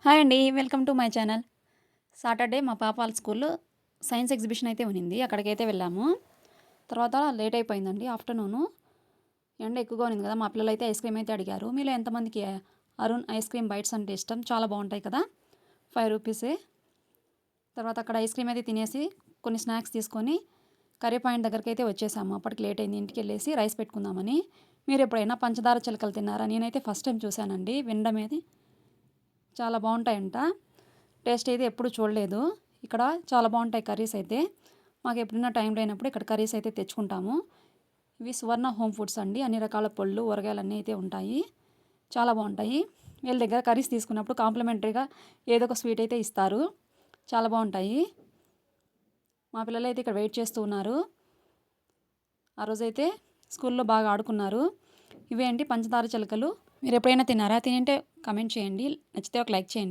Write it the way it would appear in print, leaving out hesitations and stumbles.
Hi అండి. Welcome to my channel. Saturday మా పాప వాళ్ళ స్కూల్‌లో సైన్స్ ఎగ్జిబిషన్ అయితే ఉన్నింది. అక్కడికైతే వెళ్ళాము. తర్వాత లేట్ అయిపోయిందండి ఆఫ్టర్‌నూను. ఎండ ఎక్కువగా ఉన్నింది కదా! మా పిల్లలైతే ఐస్ క్రీమ్ అయితే అడిగారు. మీలో ఎంతమందికి అరుణ్ ఐస్ క్రీమ్ బైట్స్ అంటే ఇష్టం? చాలా బావుంటాయి కదా! రూ. 5. తర్వాత అక్కడ ఐస్ క్రీమ్ అయితే తినేసి కొన్ని స్నాక్స్ తీసుకొని కర్రీ పాయింట్ దగ్గరికైతే వచ్చేసాము. అప్పటికి లేట్ అయింది. ఇంటికెళ్ళేసి రైస్ పెట్టుకుందామని. మీరు ఎప్పుడైనా పంచదార చిలకలు తిన్నారా? నేనైతే ఫస్ట్ టైం చూశానండి వినడమేది. చాలా బావుంటాయంట. టేస్ట్ అయితే ఎప్పుడు చూడలేదు. ఇక్కడ చాలా బావుంటాయి కర్రీస్ అయితే. మాకు ఎప్పుడైనా టైం లేనప్పుడు ఇక్కడ కర్రీస్ అయితే తెచ్చుకుంటాము. ఇవి సువర్ణ హోమ్ ఫుడ్స్ అండి. అన్ని రకాల పళ్ళు, ఊరగాయలన్నీ అయితే ఉంటాయి. చాలా బావుంటాయి. వీళ్ళ దగ్గర కర్రీస్ తీసుకున్నప్పుడు కాంప్లిమెంటరీగా ఏదో ఒక స్వీట్ అయితే ఇస్తారు. చాలా బావుంటాయి. మా పిల్లలైతే ఇక్కడ వెయిట్ చేస్తూ ఉన్నారు. ఆ రోజైతే స్కూల్లో బాగా ఆడుకున్నారు. ఇవే అండి పంచదార చిలకలు. మీరు ఎప్పుడైనా తిన్నారా? తినుంటే కామెంట్ చేయండి. నచ్చితే ఒక లైక్ చేయండి.